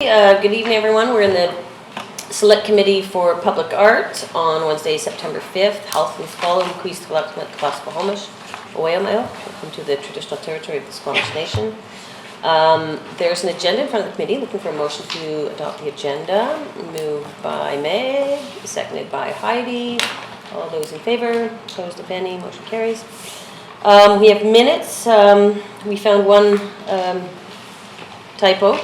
Good evening, everyone. We're in the Select Committee for Public Art on Wednesday, September 5th. Health and Scholar, Queest Classical Homish, Owayamayo. Welcome to the traditional territory of the Squamish Nation. There's an agenda in front of the committee. Looking for a motion to adopt the agenda. Moved by Meg, seconded by Heidi. All those in favor, opposed if any, motion carries. We have minutes. We found one typo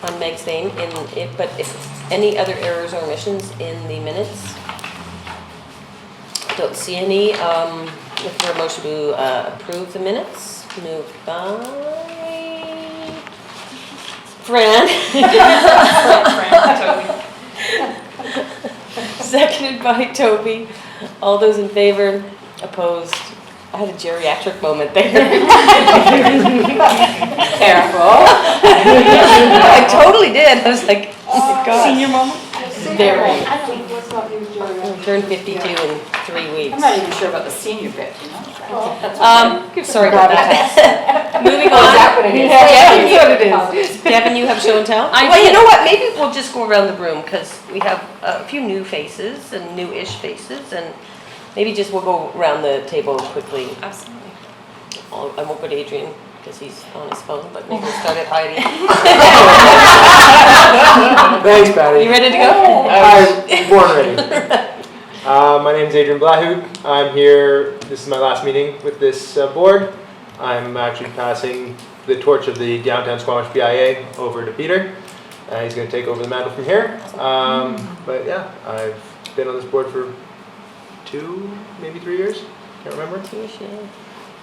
on Meg's name in it, but if any other errors or omissions in the minutes, don't see any. Looking for a motion to approve the minutes. Moved by Fran. Seconded by Toby. All those in favor, opposed. I had a geriatric moment there. Careful. I totally did. I was like, oh my God. Senior moment? Very. I don't know what's not your geriatric. I turned 52 in 3 weeks. I'm not even sure about the senior bit, you know? Sorry about that. Moving on. That's what it is. Devin, you know what it is. Devin, you have show and tell? Well, you know what? Maybe we'll just go around the room because we have a few new faces and new-ish faces, and maybe just we'll go around the table quickly. Absolutely. I won't go to Adrian because he's on his phone, but maybe we'll start at Heidi. Thanks, Patty. You ready to go? I'm born ready. My name is Adrian Blahoud. I'm here, this is my last meeting with this board. I'm actually passing the torch of the downtown Squamish BIA over to Peter. He's going to take over the mantle from here. But yeah, I've been on this board for 2, maybe 3 years. Can't remember.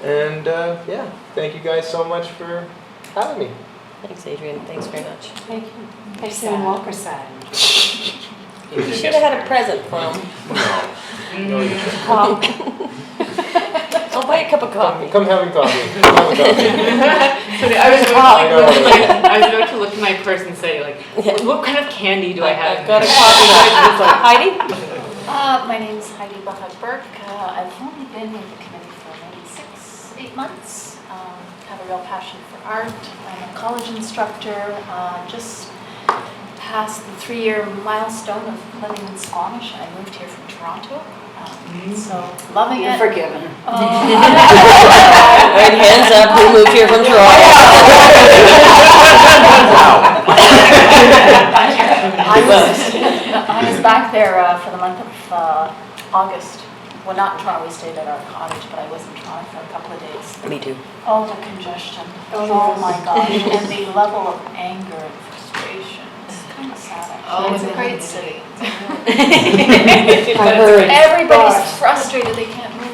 And yeah, thank you guys so much for having me. Thanks, Adrian. Thanks very much. Thank you. Thanks, Sam Walker side. You should have had a present for him. No, you shouldn't. I'll buy a cup of coffee. Come having coffee. Come having coffee. I was about to look at my purse and say, like, what kind of candy do I have? I've got a coffee. Heidi? My name is Heidi Bachak-Burke. I've only been with the committee for maybe 6-8 months. Have a real passion for art. I'm a college instructor. Just passed the 3-year milestone of living in Squamish. I moved here from Toronto. So loving You're it. forgiven. Right, hands up. Who moved here from Toronto? I was back there for the month of August. Well, not in Toronto, we stayed at our cottage, but I was in Toronto for a couple of days. Me too. Oh, the congestion. Oh my gosh. And the level of anger and frustration. It's kind of sad, actually. It's a great city. Everybody's frustrated, they can't move.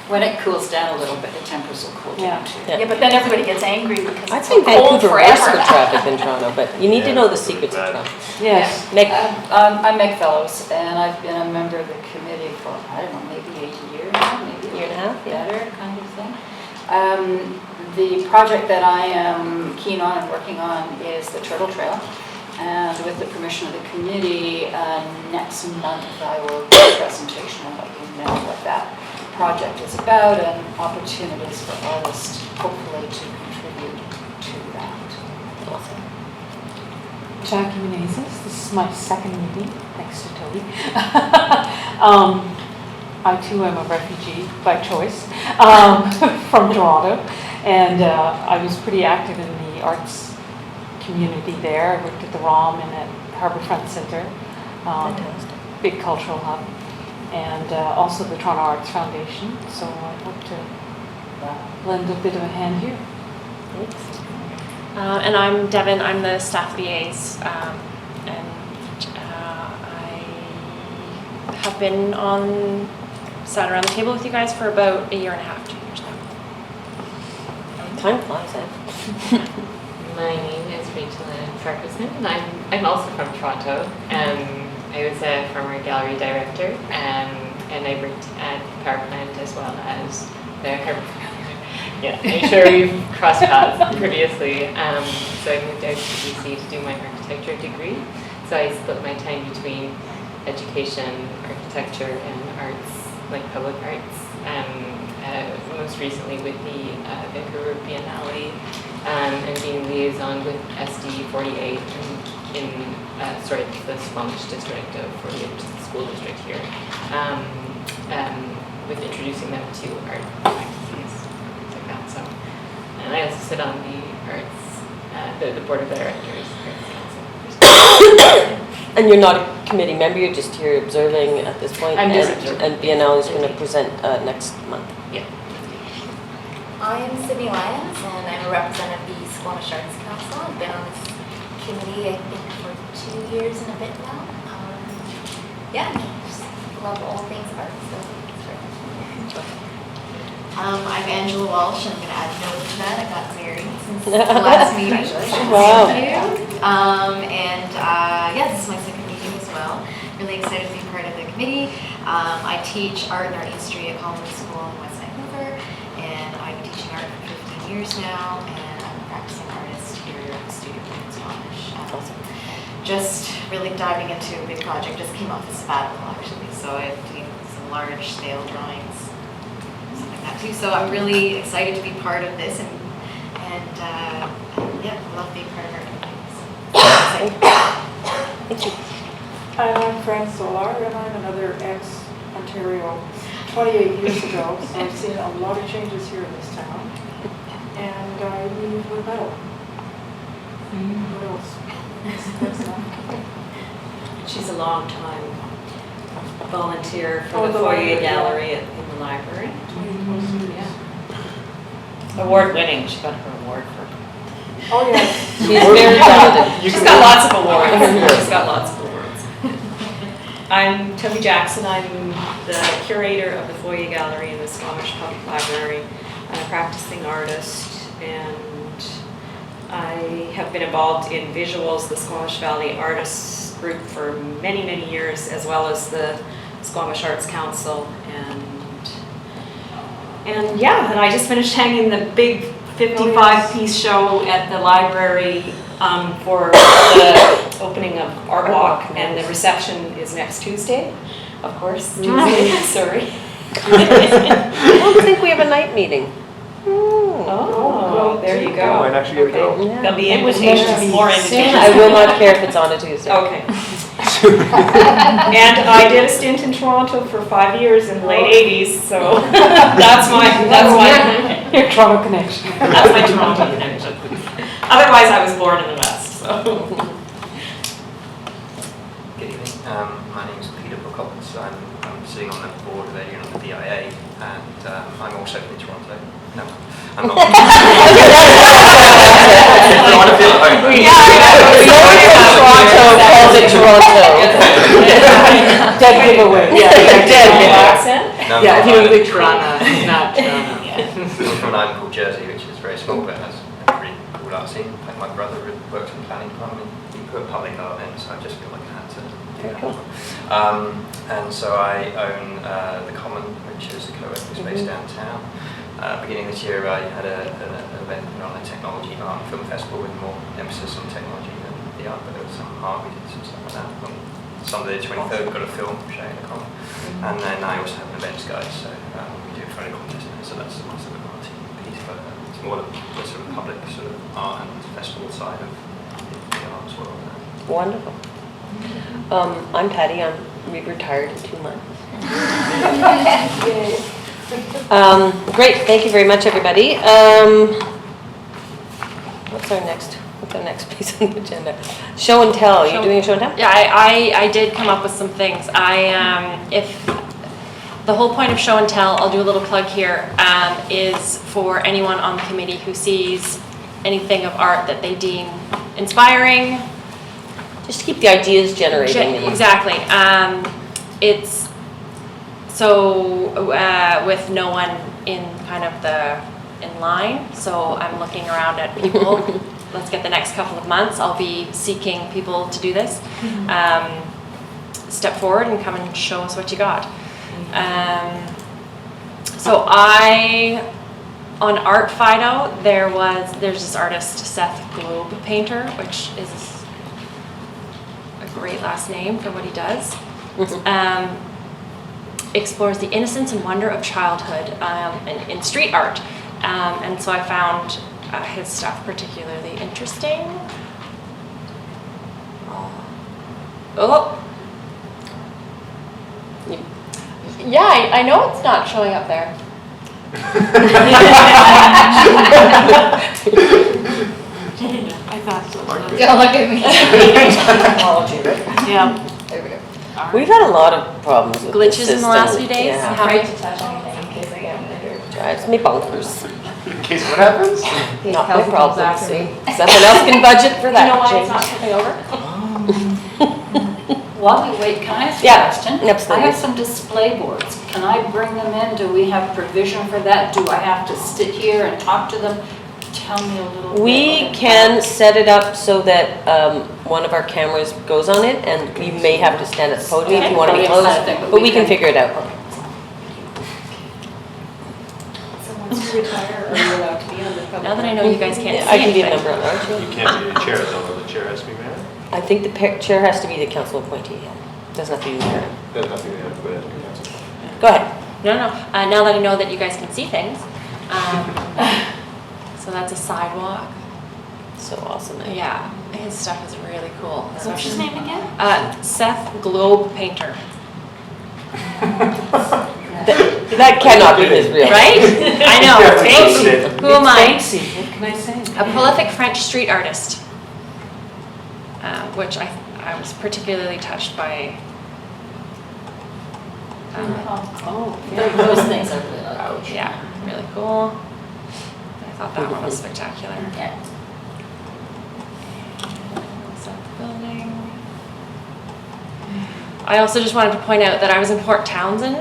When it cools down a little bit, the tempers will cool down too. Yeah, but then everybody gets angry because I'd it's say so cold Vancouver worse for forever. traffic than Toronto, but you need to know the secrets of Toronto. Yes. Meg. I'm Meg Fellows, and I've been a member of the committee for, I don't know, maybe 8 years now, maybe Year and a half, yeah. better kind of thing. The project that I am keen on and working on is the Turtle Trail. And with the permission of the committee, next month I will do a presentation and let you know what that project is about and opportunities for artists hopefully to contribute to that. Awesome. Jackie Menezes, this is my second meeting, thanks to Toby. I too am a refugee by choice from Toronto, and I was pretty active in the arts community there. I worked at the ROM and at Harbourfront Centre, big cultural hub, and also the Toronto Arts Foundation, so I hope to lend a bit of a hand here. Thanks. And I'm Devin. I'm the staff liaison, and I have been sat around the table with you guys for about 1.5 years, 2 years now. Time flies, eh? My name is Rachel Ann Ferguson, and I'm also from Toronto. I was a former gallery director, and I worked at the power plant as well as the Harbour. Yeah, I'm sure we've crossed paths previously. So I moved out to BC to do my architecture degree. So I split my time between education, architecture, and arts, like public arts. Most recently with the Vancouver Biennale, and being liaison with SD 48 and in the Squamish district of 48, which is the school district here, with introducing them to art practices, things like that. So, and I also sit on the arts, the board of directors, Arts Council. And you're not a committee member, you're just here observing at this point? I'm just and, observing. and BNL is going to present next month. Yeah. I'm Sydney Lyons, and I'm a representative of the Squamish Arts Council. I've been on this committee, I think, for 2 years and a bit now. Yeah, I just love all things art, so it's great. I'm Angela Walsh, and I'm going to add a note to that. I got married since the last meeting. Wow. Thank you. Yeah, this is my second meeting as well. Really excited to be part of the committee. I teach art and art history at College School in West Vancouver, and I've been teaching art for 15 years now, and I'm a practicing artist here at the studio in Squamish. Just really diving into a big project. Just came off a sabbatical actually, so I'm doing some large scale drawings, something like that too. So I'm really excited to be part of this, and yeah, I love being part of our community. Thank you. I'm Fran Solar, and I'm another ex-Ontario, 28 years ago, so I've seen a lot of changes here in this town. And I leave with a medal. What else? That's enough. She's a long time volunteer for Oh, the the foyer library, gallery in the library. 20 plus years. Yeah. Award winning, she got her award for. Oh, yes. She's very talented. She's got lots of awards. She's got lots of awards. I'm Toby Jackson. I'm the curator of the foyer gallery in the Squamish Public Library. I'm a practicing artist, and I have been involved in Visuals, the Squamish Valley Artists Group, for many, many years, as well as the Squamish Arts Council. And yeah, and I just finished hanging the big 55-piece show at the library for the opening of Art Walk, and the reception is next Tuesday, of course. Tuesday, sorry. I don't think we have a night meeting. Oh, there you go. Might actually get Okay. go. Yeah. There'll be invitations, more invitations. I will not care if it's on a Tuesday. Okay. And I did a stint in Toronto for 5 years in the late 80s, so that's my Your Toronto connection. that's my Toronto connection. Otherwise, I was born in the West, so. Good evening. My name is Peter Brookhoff. I'm sitting on the board of Alien on the BIA, and I'm also from Toronto. No, I'm not. I want to feel at home. Toronto calls it Toronto. Dead giveaway. Accent? No, Yeah, I'm he from was Ireland. with Toronto, not Toronto. I'm from an island called Jersey, which is very small, but has a really cool art scene. Like my brother works in the planning department. He put public art in, so I just feel like I had to do that. And so I own the Common, which is a co-working space downtown. Beginning this year, I had an event on a technology art film festival with more emphasis on technology than the art, but there was some art, we did some stuff like that. On Sunday the 23rd, we've got a film showing the Common. And then I also have an events guide, so we do a photo contest, so that's the sort of arty piece, but it's more the sort of public sort of art and festival side of the arts world. Wonderful. I'm Patty. We've retired in 2 months. Great. Thank you very much, everybody. What's our next piece on the agenda? Show and tell. Are you doing a show and tell? Yeah, I did come up with some things. If the whole point of show and tell, I'll do a little plug here, is for anyone on the committee who sees anything of art that they deem inspiring. Just to keep the ideas generating. Exactly. It's so with no one in kind of in line. So I'm looking around at people. Let's get the next couple of months. I'll be seeking people to do this. Step forward and come and show us what you got. So on Art Fido, there's this artist, Seth Globe Painter, which is a great last name for what he does. Explores the innocence and wonder of childhood in street art. And so I found his stuff particularly interesting. Oh. You- Yeah, I know it's not showing up there. I thought so. Don't look at me. Technology, right? Yeah. There we go. We've had a lot of problems with Glitches in the last few system. days? Yeah, Have we? to touch anything in case I get injured. drives me bonkers. In case what happens? Not my Kelsey comes problem, after see? me. Someone else can budget for You that. know why it's Jane. not coming over? While we wait, can I ask a Yeah, question? absolutely. I have some display boards. Can I bring them in? Do we have provision for that? Do I have to sit here and talk to them? Tell me a little bit. We about can that. set it up so that one of our cameras goes on it, and you may have to stand at the podium if you want to be Podium close, kind of thing, but we can figure it out. So once you retire, are you allowed to be on the public? Now that I know you guys can't see I can be a anything. member at large. You can't be the chair though, the chair has to be mayor. I think the chair has to be the council appointee, yeah. Doesn't have to be the mayor. Doesn't have to be the but it has to be. Go ahead. No, no, now that I know that you guys can see things. So that's a sidewalk. So awesome. Yeah, his stuff is really cool. What's his name again? Seth Globe Painter. That cannot be his real. Right? I know, Yeah, Banksy. Who am I? Banksy, what can I say? A prolific French street artist, which I was particularly touched by. Oh, Those things are really like. Yeah, really cool. I thought that one was spectacular. Yeah. Set the building. I also just wanted to point out that I was in Port Townsend.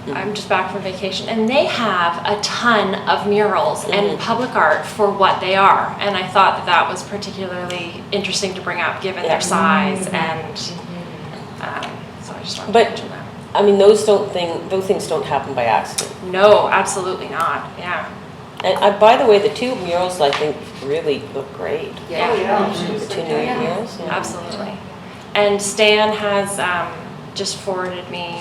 I'm just back from vacation, and they have a ton of murals and public art for what they are. And I thought that that was particularly interesting to bring up, given their size, and so I just wanted to But- mention that. I mean, those things don't happen by accident. No, absolutely not. Yeah. And by the way, the two murals I think really look great. Yeah. The two new murals. Yeah. Absolutely. And Stan has just forwarded me.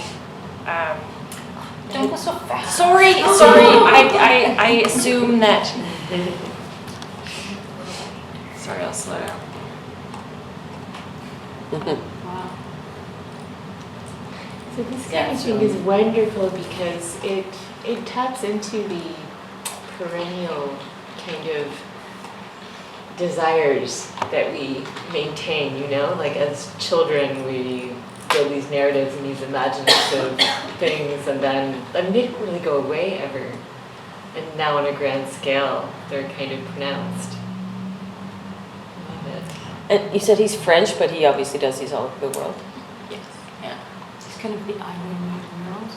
Don't go so fast. Sorry. I assume that. Sorry, I'll slow down. So this Yeah, kind of it's thing really- is wonderful because it taps into the perennial kind of desires that we maintain, you know? Like as children, we build these narratives and these imaginative things, and then they don't really go away ever. And now on a grand scale, they're kind of pronounced. I love it. And you said he's French, but he obviously does these all over the world. Yes. It's kind of the Iron Murals.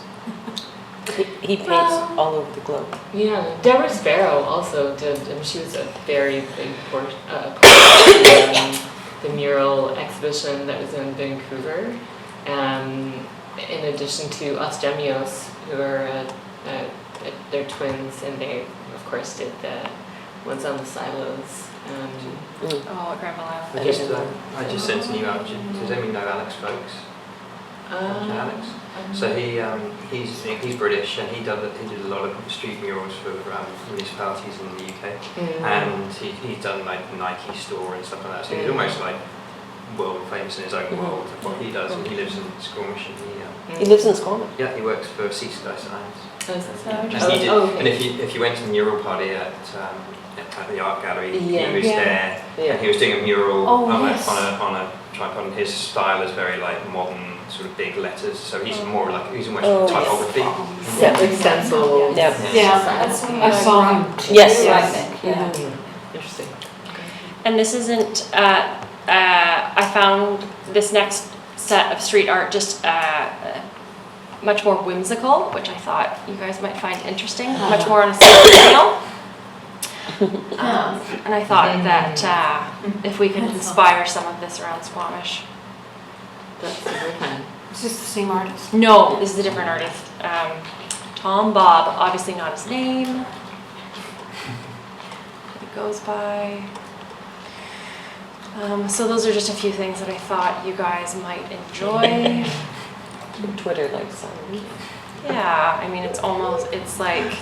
He paints Well- all over the globe. Yeah, Deborah Sparrow also did, and she was a very big part of the mural exhibition that was in Vancouver. In addition to Ostemios, who are they're twins, and they of course did the ones on the silos. Oh, at Granville Island. I just sent an email. Does anyone know Alex Folks? Alex. So he's British, and he did a lot of street murals for municipalities in the UK, and he's done like the Nike store and stuff like that. So he's almost like world famous in his own world of what he does, and he lives in Squamish, and He lives in Squamish. he works for Seaside Science. Oh, And if you went to the mural party at the art gallery, he was there, and he was doing a mural on a tripod, and his style is very like modern, sort of big letters. So he's more like he's almost typography. yeah, like stencil. Yeah. That's I saw him. Yes. I think, yeah. Interesting. And this isn't. I found this next set of street art just much more whimsical, which I thought you guys might find interesting. Much more on a scale. And I thought that if we could inspire some of this around Squamish. That's super fun. Is this the same artist? No, this is a different artist. Tom Bob, obviously not his name. It goes by. So those are just a few things that I thought you guys might enjoy. Twitter likes that. Yeah, I mean, it's like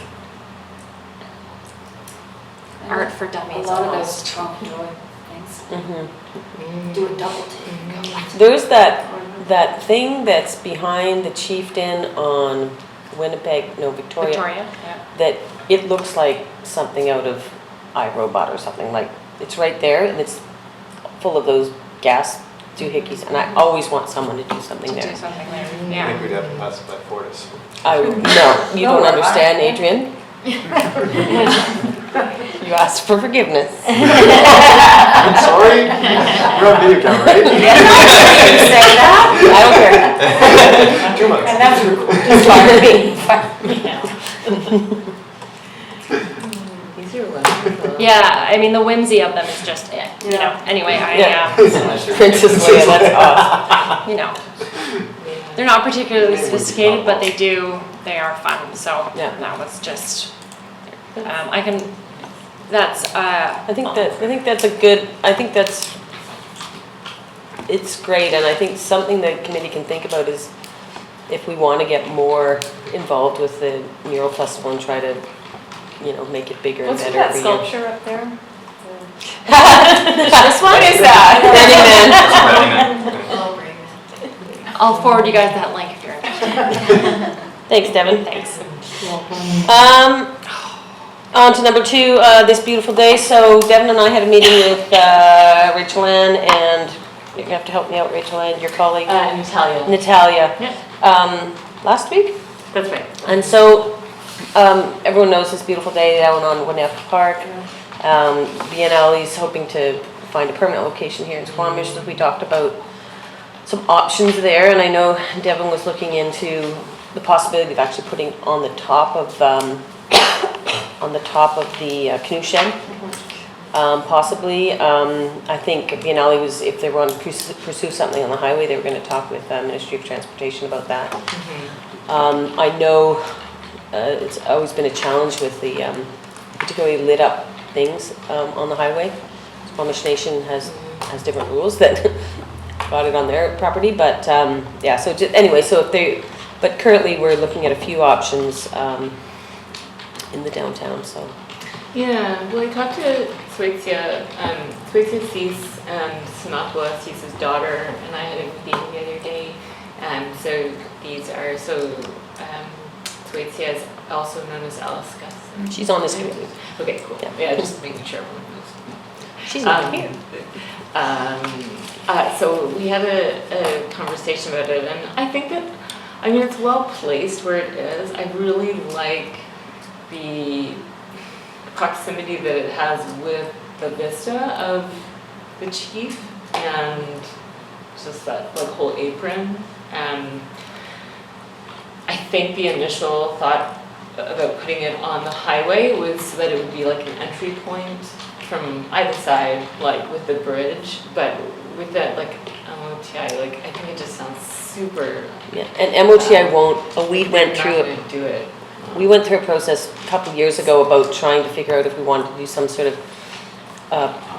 art for dummies A lot of almost. those Trump joy things. Mm-hmm. Do a double take. There's that thing that's behind the Chieftain on Winnipeg, no, Victoria. Victoria, yeah. That it looks like something out of iRobot or something, like, it's right there and it's full of those gas doohickeys, and I always want someone to do something To do there. something there, I think yeah. we'd have to pass it by Fortis. No, you don't understand, Adrian. You asked for forgiveness. I'm sorry? You're on video camera, right? Say that? I don't care. 2 months. And that's These are wonderful. Yeah, I mean, the whimsy of them is just it, you know. Anyway, Yeah. I, Princess Leia, that's awesome. you know, they're not particularly sophisticated, but they are fun, so Yeah. that was just, that's, I think that's it's great, and I think something the committee can think about is if we want to get more involved with the mural festival and try to, you know, make it bigger and What's with better that every year. sculpture up there? This one? What is that? Oh, bring that. I'll forward you guys that link if you're interested. Thanks, Devin. Thanks. On to number 2, this beautiful day. So Devin and I had a meeting with Rachel Ann, and you're gonna have to help me out, Rachel Ann, your colleague. Natalia. Natalia. Yeah. Last week? That's right. And so, everyone knows this beautiful day down on Winnipeg Park. Biennale's hoping to find a permanent location here in Squamish, so we talked about some options there, and I know Devin was looking into the possibility of actually putting on the top of the canoe shed. Possibly, I think Biennale was, if they want to pursue something on the highway, they were going to talk with Ministry of Transportation about that. I know it's always been a challenge with the particularly lit up things on the highway. Squamish Nation has different rules that got it on their property, but yeah. So anyway, so but currently we're looking at a few options in the downtown. So. Yeah, well, I talked to Swaitsia. Swaitsia sees Sinatwa, sees his daughter, and I had a meeting the other day. So these are, Swaitsia is also known as Alice Gus. She's on this committee. Okay, cool. Yeah. Yeah, just making sure everyone knows. She's not here. So we had a conversation about it, and I think that, I mean, it's well placed where it is. I really like the proximity that it has with the vista of the chief and just that like whole apron. I think the initial thought about putting it on the highway was so that it would be like an entry point from either side, like with the bridge, but with that like MOTI, like I think it just sounds super. Yeah, and MOTI won't. We went they're through not it. gonna do it. We went through a process a couple of years ago about trying to figure out if we wanted to do some sort of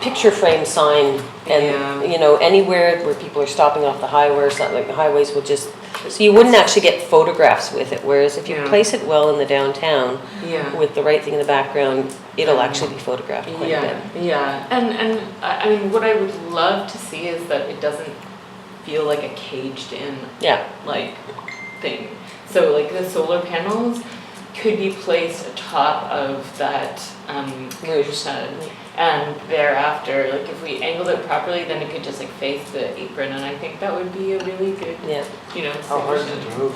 picture frame sign, and Yeah. you know, anywhere where people are stopping off the highway or something, like the highways will just, so you wouldn't actually get photographs with it, whereas if you Yeah. place it well in the downtown Yeah. with the right thing in the background, it'll actually be photographed quite a bit. Yeah, and I mean, what I would love to see is that it doesn't feel like a caged in Yeah, like thing. So like the solar panels could be placed atop of that Roof. shed, and thereafter, like if we angled it properly, then it could just like face the apron, and I think that would be a really good, yeah. you know, How hard is solution. it to move?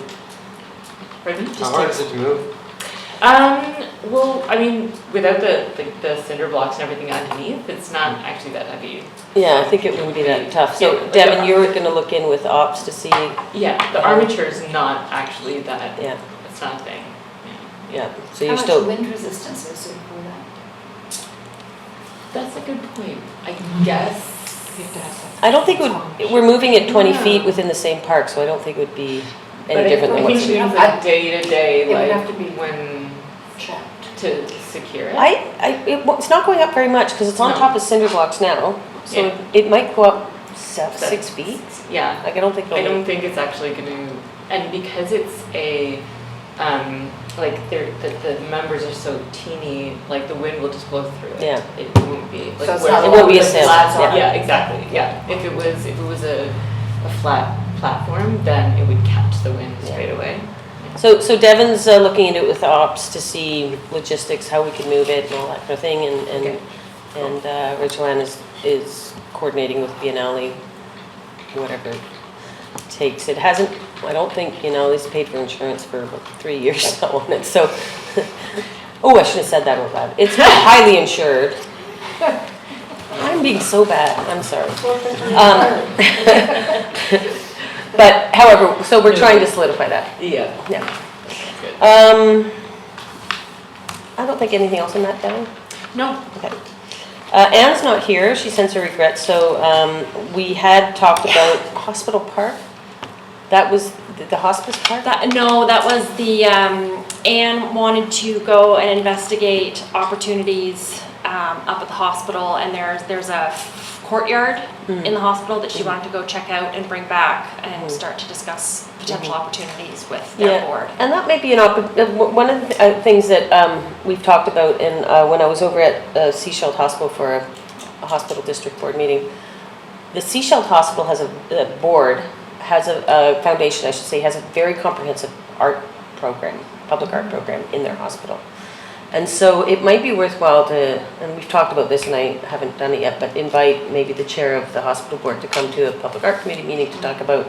Pardon? How hard is it to move? Well, I mean, without the cinder blocks and everything underneath, it's not actually that heavy. Yeah, I think it wouldn't be that tough. So Yeah. Devin, you're gonna look in with ops to see, Yeah, the armature is not actually that, yeah, it's not a thing. yeah. So How you're much still, wind resistance is there for that? That's a good point. I guess. I don't think we're moving it 20 Yeah. feet within the same park, so I don't think it would be any But different I than think what's. it means like day to day, It would like have to be when checked. to secure it. It's not going up very much because it's on No. top of cinder blocks now, so Yeah. it might go up 6 feet. Yeah. Like, I don't think I it'll. don't think it's actually gonna, and because it's a, like the members are so teeny, like the wind will just blow through it. Yeah. It won't be like. So it's where- not It won't be a like sail, flats on yeah. Yeah, exactly, yeah. If it was a a flat platform, then it would catch the wind straight away. So Devin's looking into it with ops to see logistics, how we can move it and all that kind of thing, and Rachel Ann is coordinating with Biennale, whatever it takes. It hasn't, I don't think, Biennale's paid for insurance for about 3 years now on it, so, oh, I should have said that out loud. It's highly insured. I'm being so bad, I'm sorry. But however, so we're trying to solidify that. Yeah. I don't think anything else on that, Devin? No. Okay. Anne's not here, she sends her regrets, so we had talked about Hospital Park. That was the hospice park? No, that was the, Anne wanted to go and investigate opportunities up at the hospital, and there's a courtyard in the hospital that she wanted to go check out and bring back and start to discuss potential opportunities with their board. And that may be one of the things that we've talked about in, when I was over at Seashell Hospital for a hospital district board meeting. The Seashell Hospital has a board, has a foundation, I should say, has a very comprehensive art program, public art program in their hospital. And so it might be worthwhile to, and we've talked about this and I haven't done it yet, but invite maybe the chair of the hospital board to come to a public art committee meeting to talk about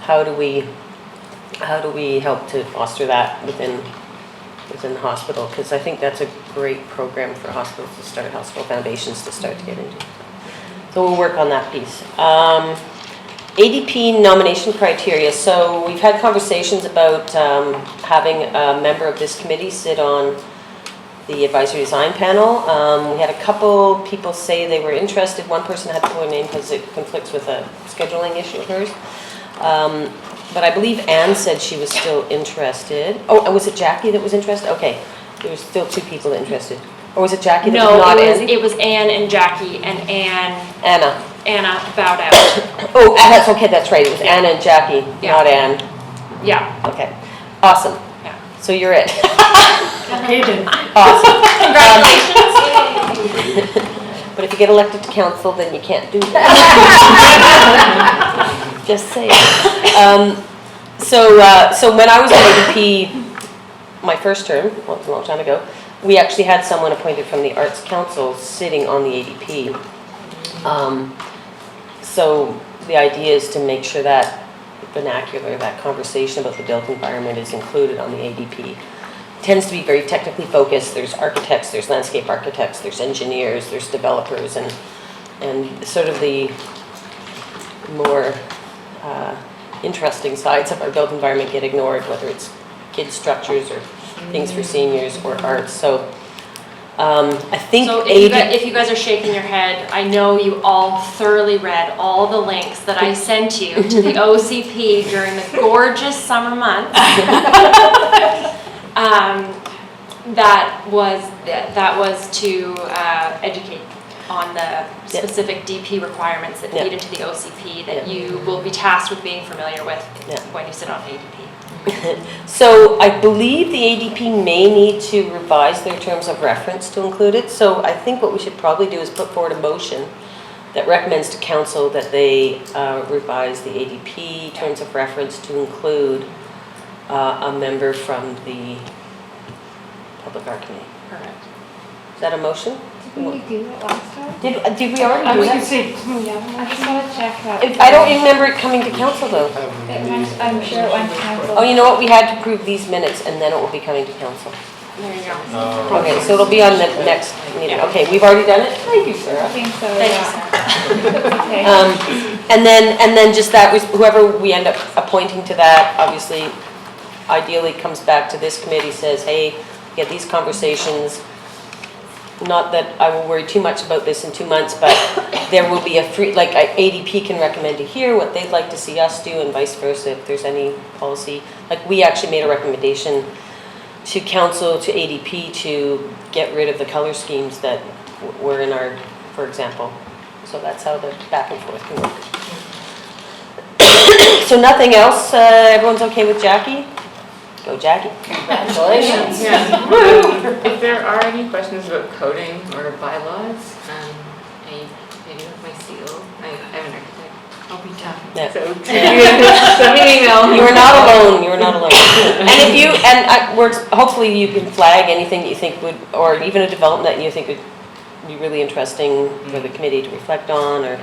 how do we help to foster that within the hospital, because I think that's a great program for hospitals to start, hospital foundations to start to get into. So we'll work on that piece. ADP nomination criteria. So we've had conversations about having a member of this committee sit on the advisory design panel. We had a couple people say they were interested. One person had to pull her name because it conflicts with a scheduling issue of hers. But I believe Anne said she was still interested. Oh, and was it Jackie that was interested? Okay, there was still 2 people interested. Or was it Jackie that was not Anne? No, it was Anne and Jackie, and Anna bowed out. Oh, that's okay, that's right. It was Anna and Jackie, not Anne. Yeah. Okay, awesome. Yeah. So you're it. Okay then. Awesome. Congratulations. But if you get elected to council, then you can't do that. Just saying. So when I was on ADP, my first term, well, it was a long time ago, we actually had someone appointed from the Arts Council sitting on the ADP. So the idea is to make sure that vernacular, that conversation about the built environment is included on the ADP. It tends to be very technically focused. There's architects, there's landscape architects, there's engineers, there's developers, and sort of the more interesting sides of our built environment get ignored, whether it's kids structures or things for seniors or arts. So I think so if you guys are shaking your head, I know you all thoroughly read all the links that I sent you to the OCP during the gorgeous summer months. That was to educate on the specific DP requirements that feed into the OCP that you will be tasked with being familiar with when you sit on ADP. So I believe the ADP may need to revise their terms of reference to include it. So I think what we should probably do is put forward a motion that recommends to council that they revise the ADP terms of reference to include a member from the Public Art Committee. Correct. Is that a motion? Didn't we do it last time? Did we already I do was that? gonna say, I just want to check that. I don't remember it coming to council though. I'm sure it went to council. Oh, you know what? We had to approve these minutes and then it will be coming to council. There you go. Okay, so it'll be on the next meeting. Okay, we've already done it? Thank you, Sarah. I think so, Thank you, yeah. Okay. And then just that, whoever we end up appointing to that, obviously, ideally comes back to this committee, says, hey, get these conversations. Not that I will worry too much about this in 2 months, but there will be a free, like ADP can recommend to hear what they'd like to see us do and vice versa if there's any policy. Like we actually made a recommendation to council, to ADP to get rid of the color schemes that were in our, for example. So that's how the back and forth can work. So nothing else, everyone's okay with Jackie? Go Jackie. Congratulations. If there are any questions about coding or bylaws, I do have my seal. I have an architect. I'll be done. Yeah. So, send me an email. You are not alone, you are not alone. And if you, hopefully you can flag anything that you think would, or even a development that you think would be really interesting for the committee to reflect on, or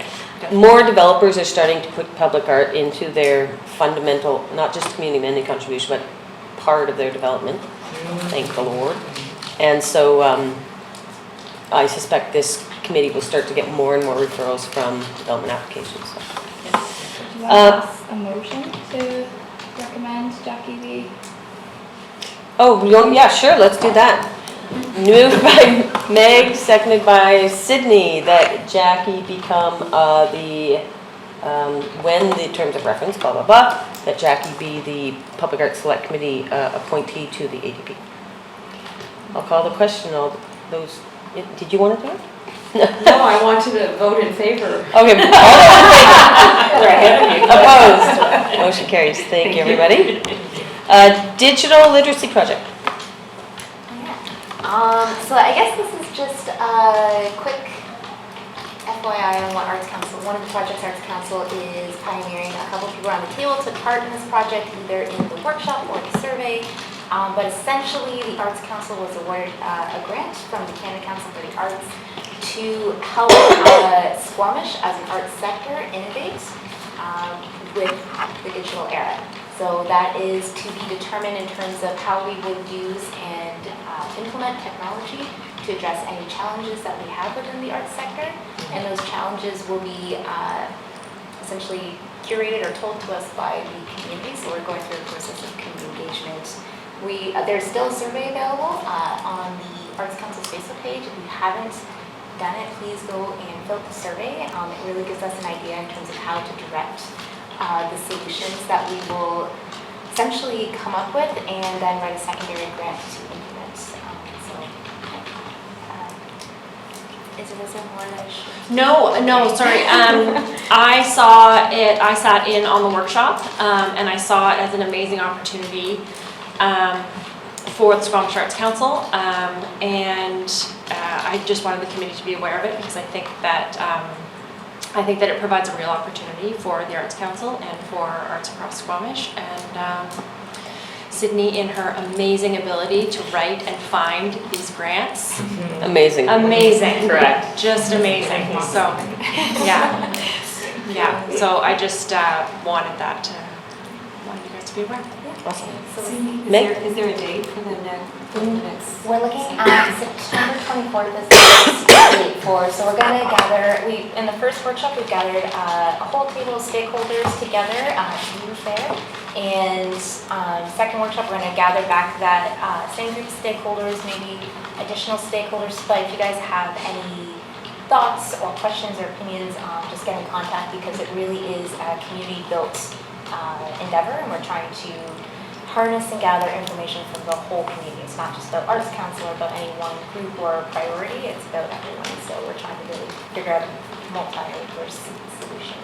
more developers are starting to put public art into their fundamental, not just community mandate contribution, but part of their development, thank the Lord. And so I suspect this committee will start to get more and more referrals from development applications. So. Do you want to pass a motion to recommend Jackie B? Oh, yeah, sure, let's do that. Moved by Meg, seconded by Sydney, that Jackie become when the terms of reference, blah, blah, blah, that Jackie be the Public Arts Select Committee appointee to the ADP. I'll call the question, all those, did you want to do it? No, I want you to vote in favor. Okay, all those in favor? Opposed? Motion carries. Thank you, everybody. Digital literacy project. So I guess this is just a quick FYI on what Arts Council, one of the projects Arts Council is pioneering. A couple people around the table took part in this project, either in the workshop or the survey. But essentially, the Arts Council was awarded a grant from the Canada Council for the Arts to help Squamish as an arts sector innovate with the digital era. So that is to be determined in terms of how we would use and implement technology to address any challenges that we have within the arts sector. And those challenges will be essentially curated or told to us by the community. So we're going through a process of community engagement. There's still a survey available on the Arts Council's Facebook page. If you haven't done it, please go and fill out the survey. It really gives us an idea in terms of how to direct the solutions that we will essentially come up with and then write a secondary grant to implement. Is there more that I should? No, sorry. I sat in on the workshop, and I saw it as an amazing opportunity for the Squamish Arts Council, and I just wanted the committee to be aware of it because I think that it provides a real opportunity for the Arts Council and for arts across Squamish. And Sydney, in her amazing ability to write and find these grants. Amazing. Amazing. Correct. Just amazing. So, yeah. So I just wanted you guys to be aware. Awesome. Is there a date for the next? We're looking at September 24th as the next date for, so we're going to gather, in the first workshop, we gathered a whole table of stakeholders together to be fair. And second workshop, we're going to gather back that same group of stakeholders, maybe additional stakeholders, but if you guys have any thoughts or questions or opinions, just get in contact because it really is a community-built endeavor, and we're trying to harness and gather information from the whole community. It's not just about Arts Council or about any one group or priority, it's about everyone. So we're trying to really figure out a multi-resource solution.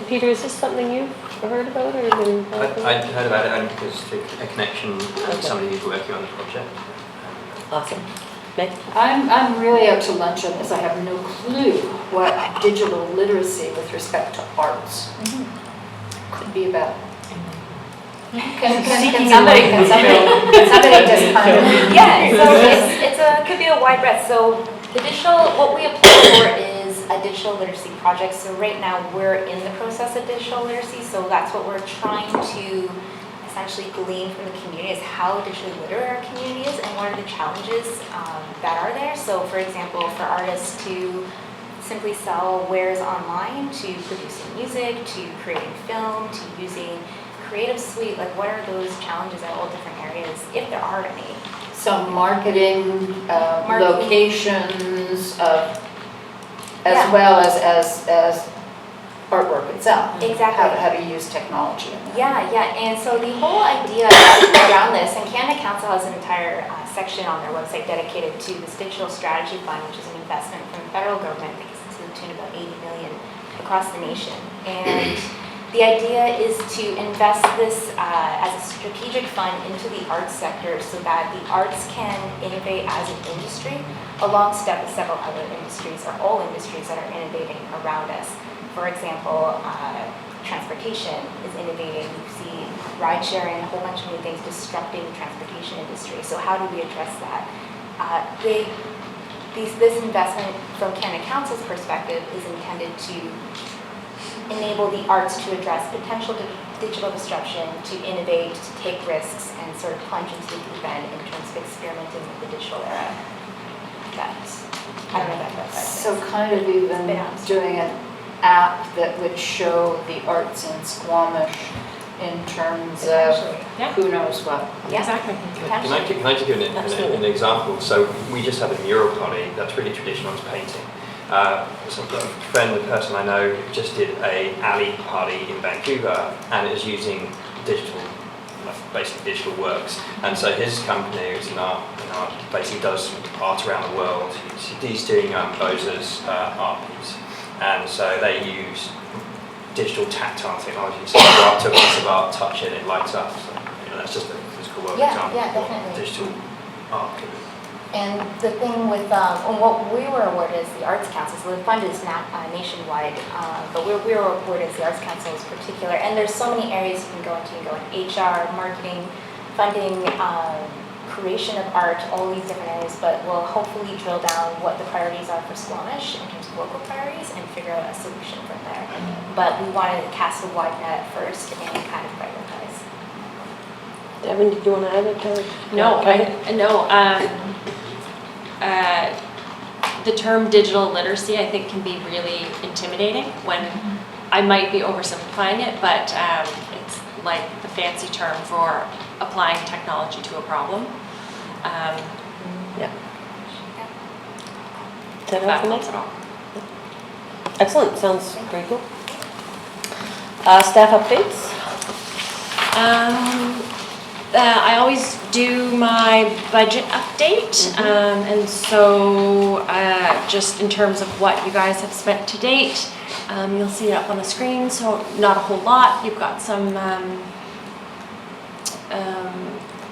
Peter, is this something you've heard about or been involved in? I'd heard about it only because a connection to somebody who's working on the project. Awesome. Meg? I'm really out to lunch on this. I have no clue what digital literacy with respect to arts could be about. Can somebody just kind of, yeah, so could be a wide breadth. So the what we apply for is a digital literacy project. So right now we're in the process of digital literacy. So that's what we're trying to essentially glean from the community is how digitally literate our community is and what are the challenges that are there. So for example, for artists to simply sell wares online, to producing music, to creating film, to using Creative Suite, like what are those challenges at all different areas, if there are any? Some marketing, locations, as well as artwork itself. Exactly. How to use technology. Yeah, and so the whole idea around this, and Canada Council has an entire section on their website dedicated to this digital strategy fund, which is an investment from the federal government, I think it's to the tune of about 80 million across the nation. And the idea is to invest this as a strategic fund into the arts sector so that the arts can innovate as an industry alongside with several other industries or all industries that are innovating around us. For example, transportation is innovating. You see ride sharing, a whole bunch of new things disrupting the transportation industry. So how do we address that? This investment from Canada Council's perspective is intended to enable the arts to address potential digital disruption, to innovate, to take risks, and sort of plunge into the deep end in terms of experimenting with the digital era. I don't know if that's So kind of even doing an app that would show the arts in Squamish in terms of who knows what. Yeah. Exactly. Can I give you an example? So we just had a mural party that's really traditional, it's painting. Some friend, the person I know, just did a alley party in Vancouver, and is using digital, basically digital works. And so his company, who's an art, basically does art around the world. He's doing Boza's art piece, and so they use digital tactile technology. So you go up to a piece of art, touch it, it lights up. So that's just a physical work example of what digital art could be. And the thing with, what we were awarded as the Arts Council, so the fund is nationwide, but we were awarded as the Arts Council is particular. And there's so many areas you can go into. You can go into HR, marketing, funding, creation of art, all these different areas, but we'll hopefully drill down what the priorities are for Squamish in terms of local priorities and figure out a solution from there. But we wanted to cast a wide net first and kind of prioritize. Devin, did you want to add it? The term digital literacy, I think, can be really intimidating when I might be oversimplifying it, but it's like the fancy term for applying technology to a problem. Yeah. That helps at all. Excellent, sounds very cool. Staff updates? I always do my budget update, and so just in terms of what you guys have spent to date, you'll see it up on the screen, so not a whole lot. You've got some,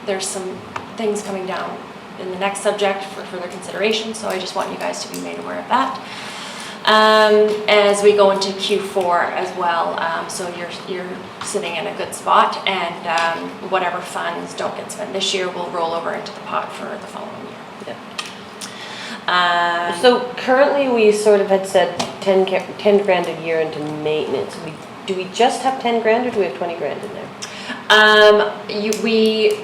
there's some things coming down in the next subject for further consideration, so I just want you guys to be made aware of that. As we go into Q4 as well, so you're sitting in a good spot, and whatever funds don't get spent this year will roll over into the pot for the following year. Yeah. So currently we sort of had said 10 grand a year into maintenance. Do we just have 10 grand or do we have 20 grand in there? We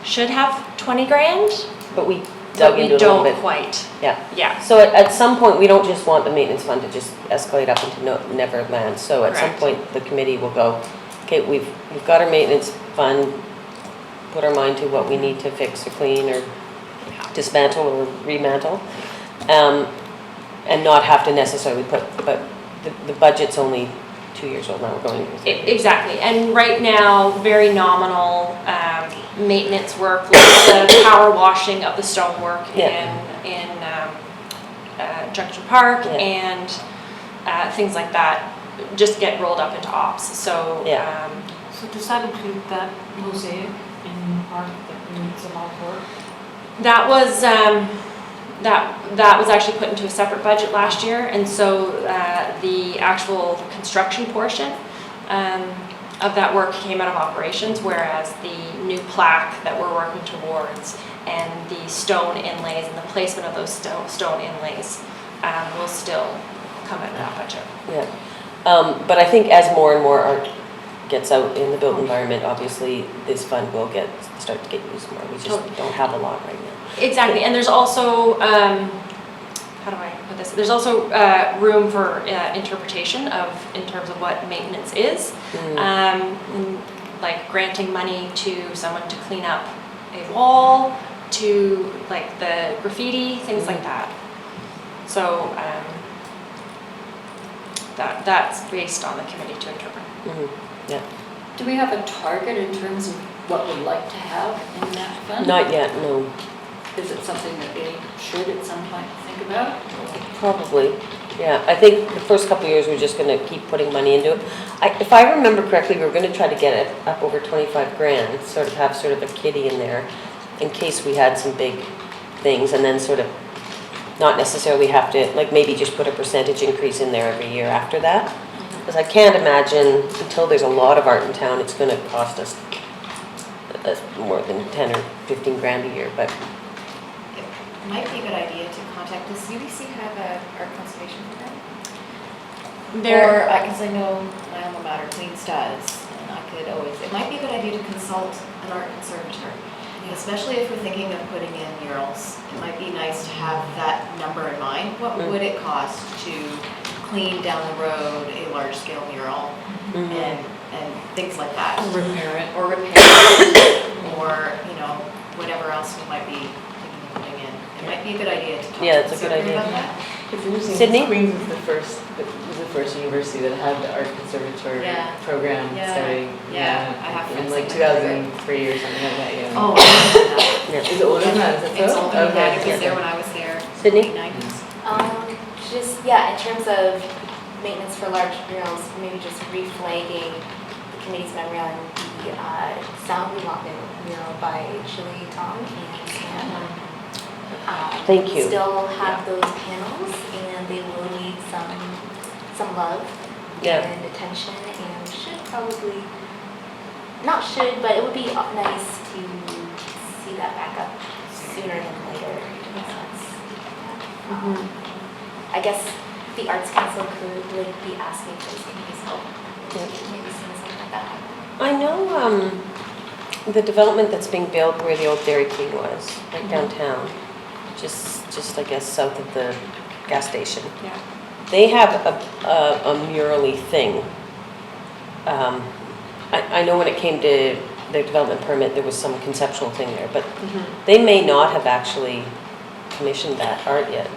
should have 20 grand, but we dug into it a little bit. Quite. Yeah. Yeah. So at some point, we don't just want the maintenance fund to just escalate up into neverland. So at some point, the committee will go, okay, we've got our maintenance fund, put our mind to what we need to fix or clean or dismantle or remantle, and not have to necessarily put, but the budget's only 2 years old now, we're going into 3 years. Exactly, and right now, very nominal maintenance work, like the power washing of the stonework in Junction Park and things like that just get rolled up into ops. So, so does that include that mosaic in the park that needs a lot of work? That was that was actually put into a separate budget last year, and so the actual construction portion of that work came out of operations, whereas the new plaque that we're working towards and the stone inlays and the placement of those stone inlays will still come out of that budget. Yeah, but I think as more and more art gets out in the built environment, obviously this fund will start to get used more. We just don't have a lot right now. Exactly, and there's also, how do I put this? There's also room for interpretation in terms of what maintenance is. Like granting money to someone to clean up a wall, to like the graffiti, things like that. So that's based on the committee to interpret. Yeah. Do we have a target in terms of what we'd like to have in that fund? Not yet, no. Is it something that we should at some point think about? Probably, yeah. I think the first couple of years we're just going to keep putting money into it. If I remember correctly, we were going to try to get it up over 25 grand, sort of have sort of a kitty in there in case we had some big things, and then sort of not necessarily have to, like maybe just put a percentage increase in there every year after that. Because I can't imagine, until there's a lot of art in town, it's gonna cost us more than 10 or 15 grand a year, but It might be a good idea to contact, does UBC have a art conservation program? There, Because I know my alma mater, Queens, does, and I could always, it might be a good idea to consult an art conservator, especially if we're thinking of putting in murals. It might be nice to have that number in mind. What would it cost to clean down the road a large-scale mural and things like that? Repair it. Or repair it, or, you know, whatever else we might be thinking of putting in. It might be a good idea to talk Yeah, to it's the a good surveyor idea. about that. It's interesting. Sydney? Queens was the first university that had the art conservatory Yeah. program Yeah. starting. Yeah, I have in friends like that went through it. 2003 or something like that. Yeah. Oh, I remember that. yeah. Is it older than that? Is that so? It's older than that. It Okay. was there when I was there. Sydney? Late 90s. Just, yeah, in terms of maintenance for large murals, maybe just reflagging the committee's memory on the Sound We Want mural by Chili Tong and Sam. Thank you. Still have those panels, and they will need some love Yeah. and attention, and should probably, not should, but it would be nice to see that back up sooner than later. I guess the Arts Council would be asking for this committee's help. Maybe seeing something like that happen. I know the development that's being built where the old Dairy Queen was, right downtown, just I guess south of the gas station. Yeah. They have a murally thing. I know when it came to their development permit, there was some conceptual thing there, but they may not have actually commissioned that art yet.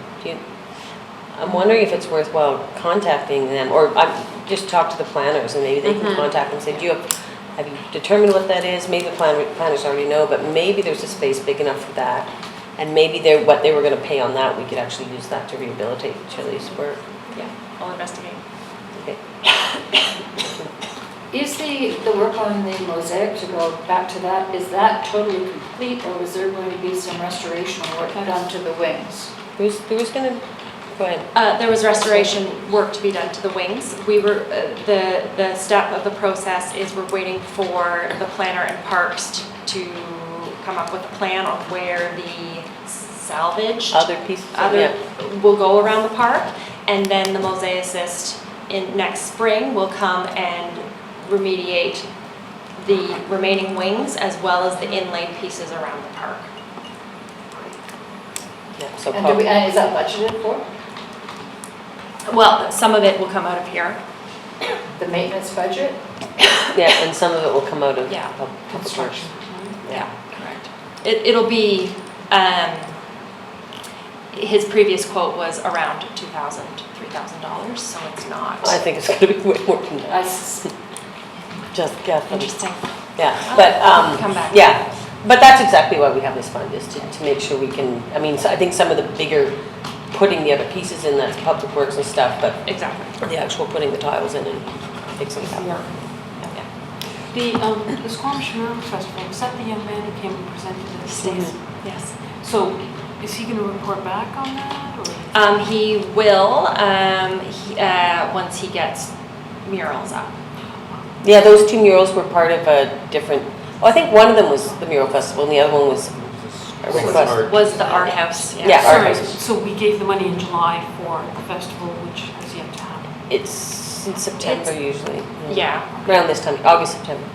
I'm wondering if it's worthwhile contacting them, or just talk to the planners and maybe they can contact them and say, have you determined what that is? Maybe the planners already know, but maybe there's a space big enough for that. And maybe what they were going to pay on that, we could actually use that to rehabilitate Chili's work. yeah, I'll investigate. Okay. Is the work on the mosaic, to go back to that, is that totally complete, or was there going to be some restoration work done to the wings? Who's going to, go ahead. There was restoration work to be done to the wings. We were, the step of the process is we're waiting for the planner and parks to come up with a plan on where the salvaged Other pieces, yeah. will go around the park, and then the mosaicist in next spring will come and remediate the remaining wings as well as the inlaid pieces around the park. Yeah, so And is that budgeted for? Well, some of it will come out of here. The maintenance budget? yeah, and some of it will come out of Yeah. public works. Yeah, correct. It'll be, his previous quote was around $2,000, $3,000, so it's not. I think it's going to be way more than that. Just guessing. Interesting. Yeah, but, Come back. yeah, but that's exactly why we have this fund, is to make sure we can, I mean, so I think some of the bigger, putting the other pieces in, that's public works and stuff, but Exactly. the actual putting the tiles in and fixing that work. The Squamish Arts Festival, was that the young man who came and presented at the Stays. stage? Yes. So is he going to report back on that, or? He will, once he gets murals up. Yeah, those two murals were part of a different, I think one of them was the mural festival and the other one was a request. Was the art house, yeah. Yeah, art Sorry, house. so we gave the money in July for the festival, which has yet to happen. It's in September usually. Yeah. Around this time, August, September.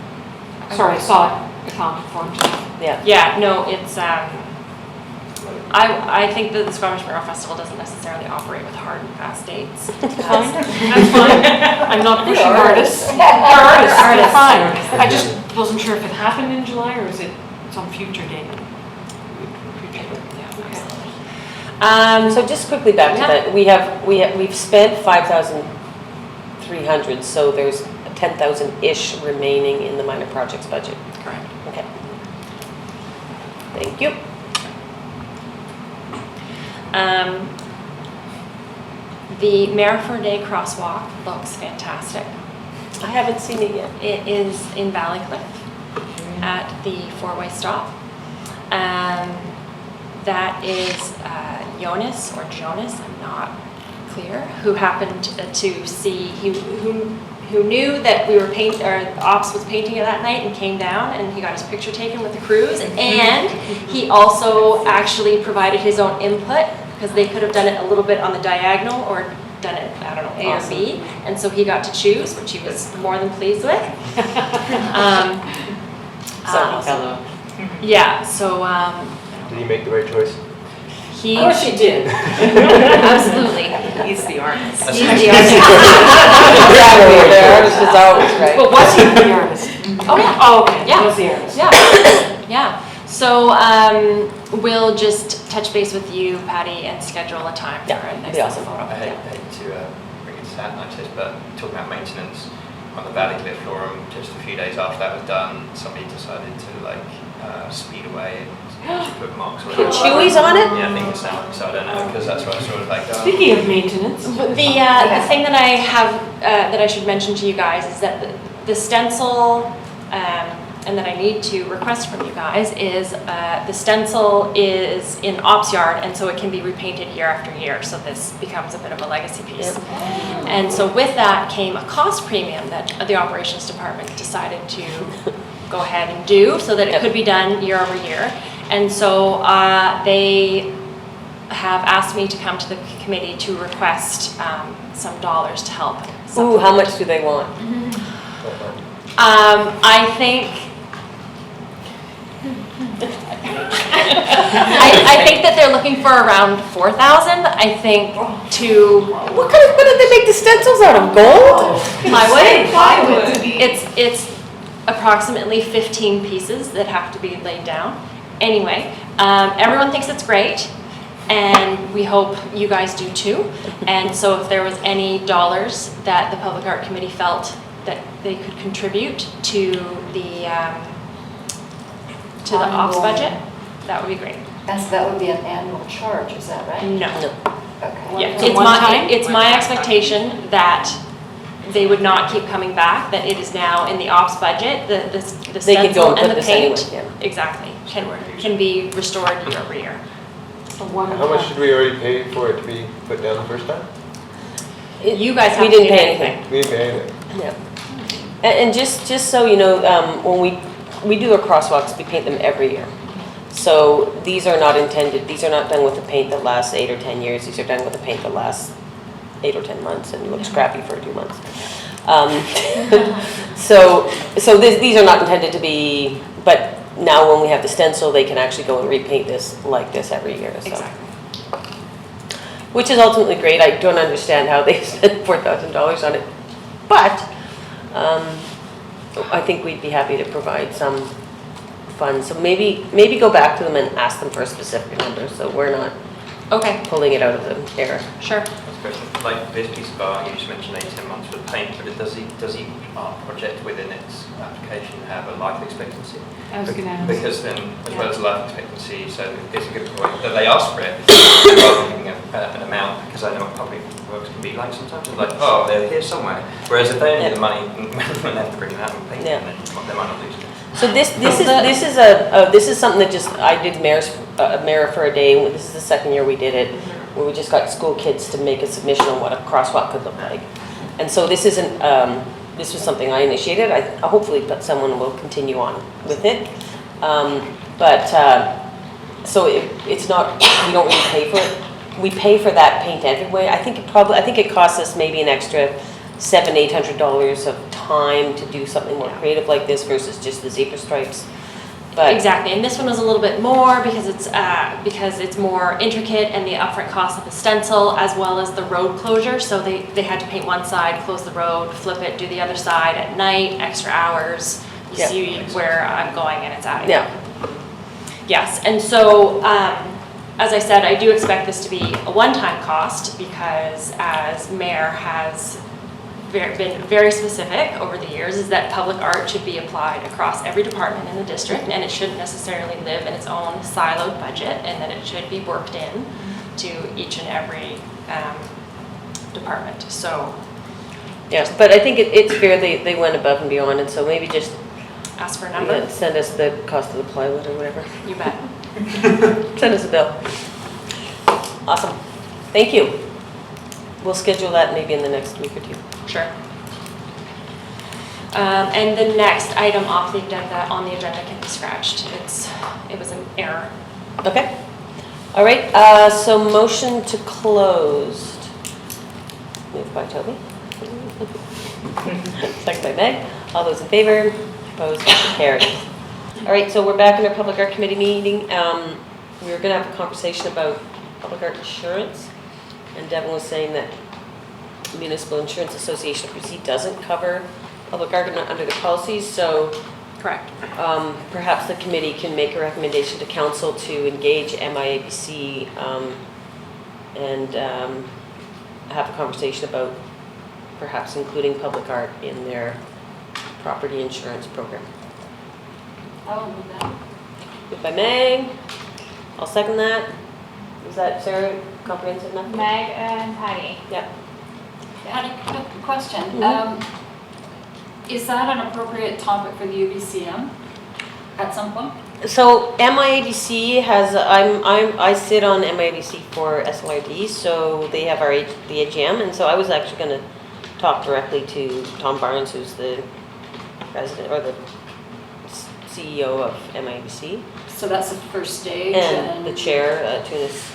Sorry, I saw it accounted for. Yeah. Yeah, no, it's, I think that the Squamish Mural Festival doesn't necessarily operate with hard and fast dates. That's fine. I'm not pushing artists. Artists, they're fine. I just wasn't sure if it happened in July or is it some future date? So just quickly back to that, we've spent 5,300, so there's 10,000-ish remaining in the minor projects budget. Correct. Okay. Thank you. The Marifer Day crosswalk looks fantastic. I haven't seen it yet. It is in Ballycliffe at the four-way stop. That is Jonas, I'm not Clear, who happened to see, who knew that we were ops was painting it that night and came down, and he got his picture taken with the crews, and he also actually provided his own input, because they could have done it a little bit on the diagonal or done it, I don't know, A or B, and so he got to choose, which he was more than pleased with. Fellow. Yeah, so Did he make the right choice? he. Of course you did. Absolutely. He's the artist. That's He's right. the artist. Exactly, the artist is always right. But was he the artist? Oh, yeah. Oh, okay, Yeah. he was the artist. Yeah, yeah. So we'll just touch base with you, Patty, and schedule a time for Yeah, a next be awesome. photo. I hate to bring it sad like this, but talking about maintenance on the Valley Cliff Forum, just a few days after that was done, somebody decided to speed away and put marks on it. Put Chewies on it? Yeah, I think it's now, so I don't know, because that's what I sort of Speaking of maintenance. The thing that I have, that I should mention to you guys is that the stencil, and that I need to request from you guys is, the stencil is in Ops Yard, and so it can be repainted year after year, so this becomes a bit of a legacy piece. And so with that came a cost premium that the operations department decided to go ahead and do, so that it could be done year over year. And so they have asked me to come to the committee to request some dollars to help. Ooh, how much do they want? I think I think that they're looking for around 4,000. I think to What did they make the stencils out of? Gold? plywood. It's approximately 15 pieces that have to be laid down. Anyway, everyone thinks it's great, and we hope you guys do too. And so if there was any dollars that the Public Art Committee felt that they could contribute to the ops budget, that would be great. That would be an annual charge, is that right? No. Okay. Yeah, It's a it's one-time? it's my expectation that they would not keep coming back, that it is now in the ops budget, the They could go stencil and and put the this paint. anyway, yeah. Exactly, can be restored year over year. How much did we already pay for it to be put down the first time? You guys We haven't didn't paid pay anything. anything. We didn't pay anything. Yeah. And just so you know, when we do our crosswalks, we paint them every year. So these are not done with a paint that lasts 8 or 10 years. These are done with a paint that lasts 8 or 10 months and looks crappy for 2 months. So these are not intended to be, but now when we have the stencil, they can actually go and repaint this like this every year. So. Exactly. Which is ultimately great. I don't understand how they spent $4,000 on it, but I think we'd be happy to provide some funds. So maybe go back to them and ask them for a specific number, so we're not Okay, pulling it out of the air. sure. Like this piece of art, you just mentioned 18 months with paint, but does each art project within its application have a life expectancy? I was gonna ask. Because then, as well as life expectancy, so it's a good point that they ask for it, rather than giving an amount, because I know what public works can be like sometimes, it's like, oh, they're here somewhere. Whereas if they only need the money, when they have to bring it out and paint it, then they might not lose it. So this is something that just, I did mayor for a day, and this is the second year we did it, where we just got school kids to make a submission on what a crosswalk could look like. And so this isn't, this was something I initiated. Hopefully someone will continue on with it. So it's not, we don't really pay for it. We pay for that paint anyway. I think it costs us maybe an extra $700-800 of time to do something more creative like this versus just the zebra stripes. But Exactly, and this one was a little bit more because it's more intricate, and the upfront cost of the stencil as well as the road closure. So they had to paint one side, close the road, flip it, do the other side at night, extra hours. You Yeah. see where I'm going, and it's adding. yeah, Yes, and so as I said, I do expect this to be a one-time cost because, as mayor has been very specific over the years, is that public art should be applied across every department in the district, and it shouldn't necessarily live in its own siloed budget, and that it should be worked in to each and every department. So yeah. But I think it's fair they went above and beyond, and so maybe just ask for a number. send us the cost of the plywood or whatever. You bet. Send us a bill. Awesome. Thank you. we'll schedule that maybe in the next week or two. Sure. And the next item off the agenda, on the agenda can be scratched. It was an error. Okay. All right, so motion to closed. Moved by Toby. Second by Meg. All those in favor? Opposed? Motion carried. All right, so we're back in our Public Art Committee meeting. We were going to have a conversation about public art insurance, and Devin was saying that Municipal Insurance Association of BC doesn't cover public art under the policies, so Correct. perhaps the committee can make a recommendation to council to engage MIABC and have a conversation about perhaps including public art in their property insurance program. I will move that. Moved by Meg. I'll second that. Is that, Sarah, comprehensive enough? Meg and Patty. Yeah. Patty, quick question. Mhm. Is that an appropriate topic for the UBCM at some point? So MIABC has, I sit on MIABC for SLRD, so they have the AGM, and so I was actually going to talk directly to Tom Barnes, who's the president or the CEO of MIABC, So that's the first stage? and the chair, Tunis.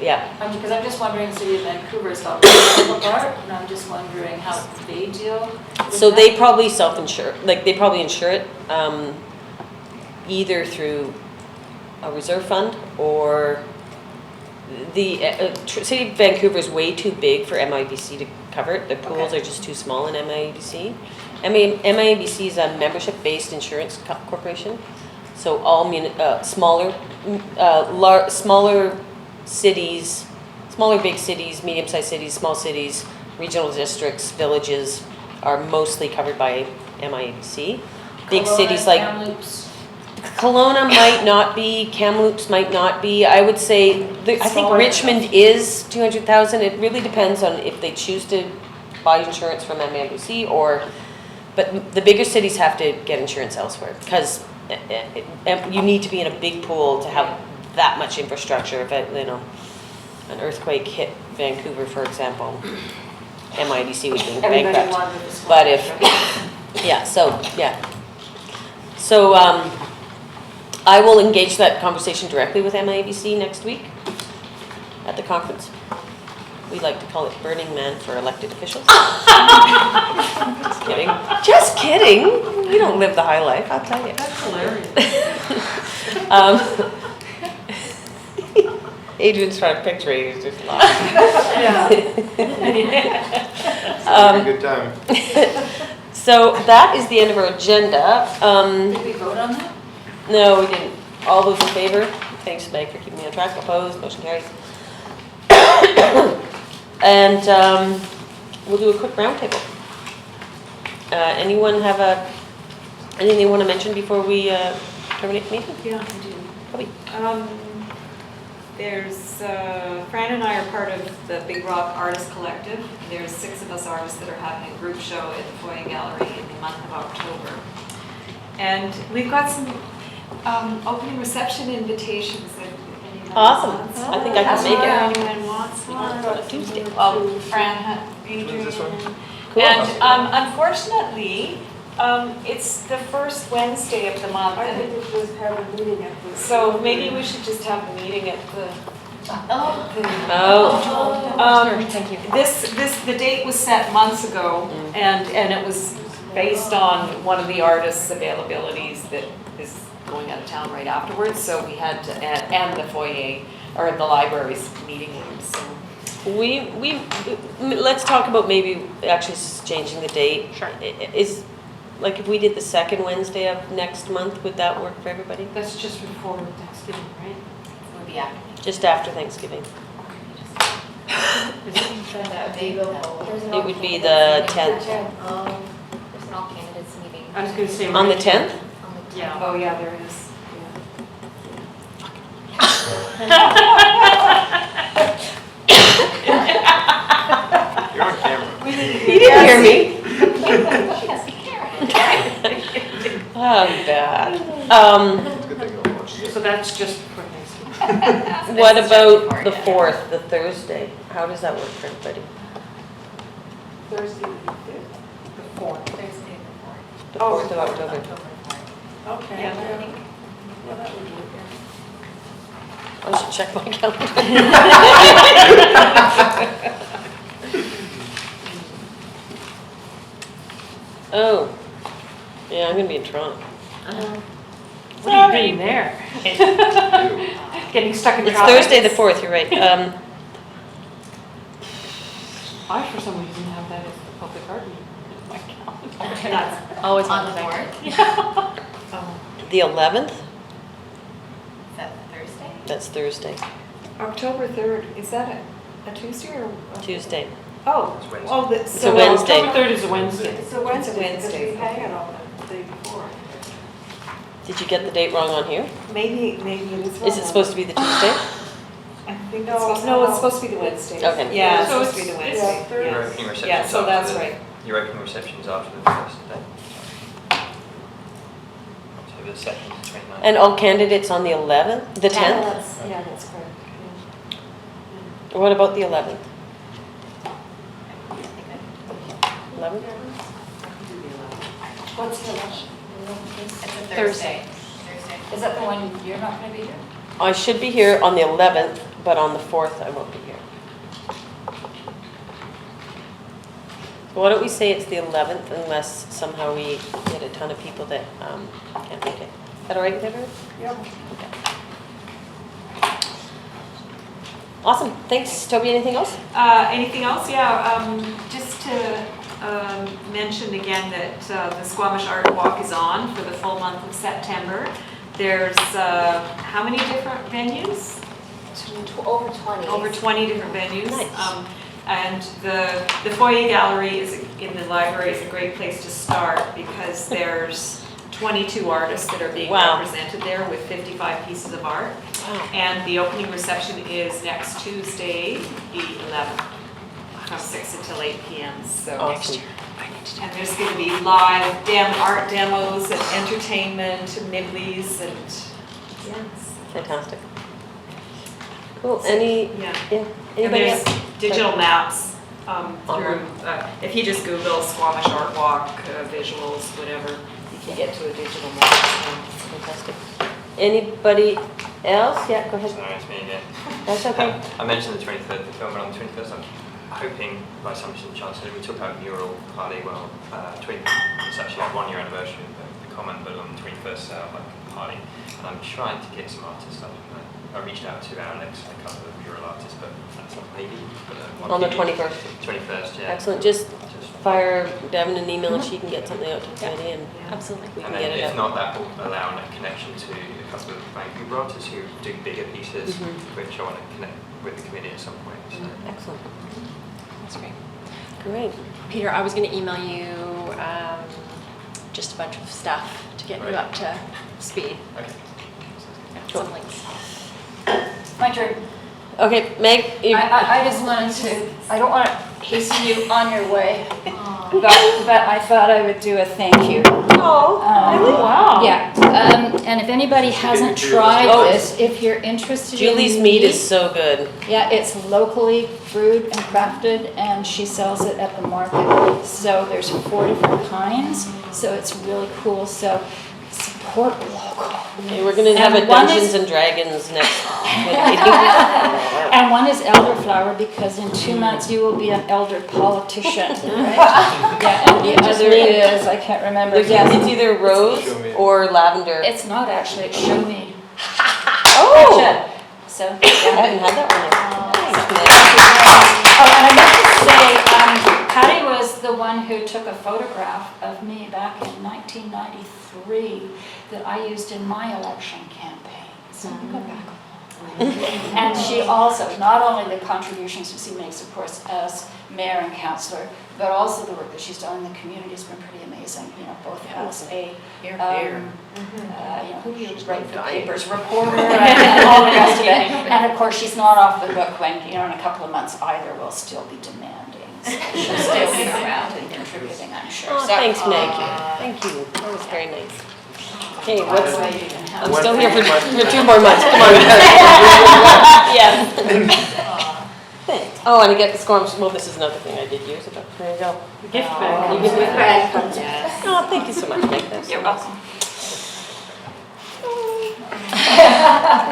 Yeah. Because I'm just wondering, the city of Vancouver's got public art, and I'm just wondering how they deal with So that. they probably self-insure, like they probably insure it either through a reserve fund or the city of Vancouver is way too big for MIABC to cover it. The pools Okay. are just too small in MIABC. MIABC is a membership-based insurance corporation, so all smaller cities, smaller big cities, medium-sized cities, small cities, regional districts, villages are mostly covered by MIABC. Big Kelowna, cities like Kamloops. Kelowna might not be, Kamloops might not be. I would say, I think Smaller Richmond is 200,000. It really depends on if they choose to buy insurance from MIABC or, but the bigger cities have to get insurance elsewhere because you need to be in a big pool to have that much infrastructure. If an earthquake hit Vancouver, for example, MIABC would be bankrupt. But if, So I will engage that conversation directly with MIABC next week at the conference. We like to call it Burning Man for elected officials. Just kidding. Just kidding. You don't live the high life, I'll tell you. That's hilarious. Adrian's trying to picture it, he's just laughing. Good time. So that is the end of our agenda. Did we vote on that? No, we didn't. All those in favor? Thanks, Meg, for keeping me on track. Opposed? Motion carries. And we'll do a quick roundtable. Anyone have anything they want to mention before we terminate the meeting? Yeah, I do. Toby? There's, Fran and I are part of the Big Rock Artist Collective. There's 6 of us artists that are having a group show at the Foyer Gallery in the month of October. And we've got some opening reception invitations. If anyone Awesome. wants. I think I can make it. Anyone wants one? On a Tuesday. Oh, Fran, Adrian. When's this one? Cool. And unfortunately, it's the first Wednesday of the month. I think we should have a meeting at the. So maybe we should just have the meeting at the. Oh. Thank you. The date was set months ago, and it was based on one of the artists' availabilities that is going out of town right afterwards, so we had to, and the foyer, or the library's meeting room, so. Let's talk about maybe actually changing the date. Sure. Is, like, if we did the second Wednesday of next month, would that work for everybody? That's just before Thanksgiving, right? Would be after. Just after Thanksgiving. It would be the 10th. There's an all candidates meeting. I was gonna say. On the 10th? Yeah. Oh, yeah, there is. You're on camera. You didn't hear me. Oh, bad. It's a good thing I'll watch this. So that's just for Thanksgiving. What about the 4th, the Thursday? How does that work for everybody? Thursday the 5th, the 4th. Thursday The 4th of October. Okay. Yeah. Yeah, that would do it. I should check my calendar. Oh, yeah, I'm gonna be in Toronto. What are you doing there? Getting stuck in It's traffic. Thursday the 4th, you're right. I, for some reason, have that as the public art meeting in my calendar. That's always on one the thing. board. The 11th? Is that Thursday? That's Thursday, October 3rd, is that a Tuesday or? Tuesday. Oh, It's Wednesday. oh, It's a so Wednesday. October 3rd is a Wednesday. It's a Wednesday. Because we hang it on the day before. Did you get the date wrong on here? Maybe it is wrong. Is it supposed to be the Tuesday? I think it's supposed, no, it's supposed to be the Wednesday. Okay. Yeah, it's So supposed to be the it's- Wednesday. yeah, Thursday. Your Yeah. opening reception's Yeah, so after that's the- right. Your opening reception's after the first day. October the 2nd to 29th. And all candidates on the 11th, the 10th? Yeah, that's correct. What about the 11th? 11th? What's the election? It's a Thursday. Thursday. Is that the one you're not going to be here? I should be here on the 11th, but on the 4th I won't be here. So why don't we say it's the 11th unless somehow we get a ton of people that can't make it. Is that all right with everyone? Yep. Awesome, thanks. Toby, anything else? Anything else? Yeah, just to mention again that the Squamish Art Walk is on for the full month of September. There's how many different venues? Over 20. Over 20 different venues. Nice. And the foyer gallery is in the library is a great place to start because there's 22 artists that are being Wow. represented there with 55 pieces of art. Wow. And the opening reception is next Tuesday, the 11th, from 6 until 8 p.m. So Awesome. and there's going to be live art demos and entertainment and nibblies and yes. Fantastic. Cool, any, Yeah. yeah, And anybody there's else? digital maps through, Online. if you just Google Squamish Art Walk, visuals, whatever, you can get to a digital map. Fantastic. Anybody else? Yeah, go ahead. Sorry, it's me again. That's okay. I mentioned the 23rd, the film, but on the 21st, I'm hoping by some chance that we took out mural party. Well, it's actually like 1 year anniversary of the comment, but on the 21st, like party, and I'm trying to get some artists up. I reached out to Alex and a couple of mural artists, but that's not maybe. But, On the 21st. 21st, yeah. Excellent, just fire Devin an email and she can get something out to the committee and Absolutely. we can And get then it if up. not, that will allow a connection to a couple of Vancouver artists who do bigger pieces, which I want to connect with the committee at some point. So. Excellent, That's great. great. Peter, I was going to email you just a bunch of stuff to get you Right. up to speed. Okay. Some links. My turn. Okay, Meg, you, I just wanted to, I don't want to hasten you on your way, but I thought I would do a thank you. oh, Wow. Yeah, and if anybody hasn't tried Oh. this, if you're interested in Julie's meat is so good. Yeah, it's locally brewed and crafted, and she sells it at the market. So there's 4 different kinds, so it's really cool. So support local. Okay, we're gonna have And a one Dungeons is- and Dragons next. And one is elderflower, because in 2 months you will be an elder politician. Right? Yeah, and the Just other me. is, I can't remember. It's Yes. either rose or lavender. It's not actually, it's show me. Oh, So, I yeah. haven't had that one yet. Oh, and I meant to say, Patty was the one who took a photograph of me back in 1993 that I used in my election campaign. So we go back. And she also, not only the contributions that she makes, of course, as mayor and councillor, but also the work that she's done in the community has been pretty amazing. You know, both as a, you know, who do you write for papers, reporter, and all the rest of it. And of course, she's not off the hook when, you know, in a couple of months either, will still be demanding. So she'll still be around and contributing, I'm sure. Oh, So- thanks, Meg. Thank you. That was very nice. Okay, what's, That's why you can have- I'm still here for 2 more months. Come on. Yeah. Thanks. Oh, and I get the Squamish, well, this is another thing I did years ago. There you go. Gift bag. You give me a bag. Yes. Oh, thank you so much, Mike. That's You're so welcome.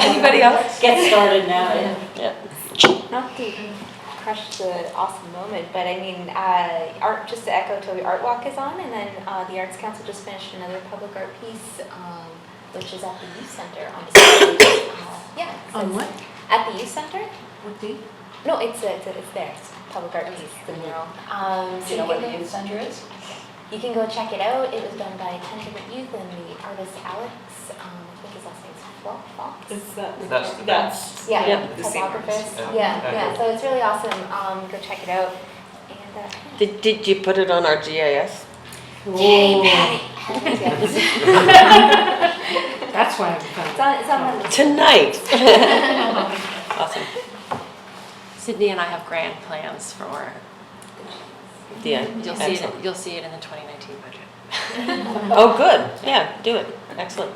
Anybody else? Get started now. Yeah. Not to crush the awesome moment, but I mean, art, just to echo Toby, Art Walk is on, and then the Arts Council just finished another public art piece, which is at the Youth Center on December. Yeah. so On it's what? At the Youth Center? What date? No, it's there, it's public art piece, the mural. Do you know what the youth center is? You can go check it out. It was done by 10 different youth and the artist Alex, I think his last name's Fox. That's Yeah, Yeah. The same photographers. artist. Yeah, yeah, so it's really awesome. Go check it out. And Did you put it on our GIS? That's why I'm kind It's on the Tonight. Awesome. Sydney and I have grand plans for, Yeah. you'll see it in the 2019 budget. Oh, good. Yeah, do it. Excellent.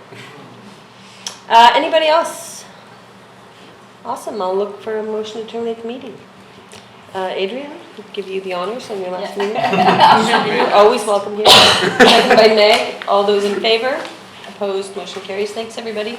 Anybody else? Awesome. I'll look for a motion to terminate the meeting. Adrian, I'll give you the honors on your last meeting. You're always welcome here. Second by Meg. All those in favor? Opposed? Motion carries. Thanks, everybody.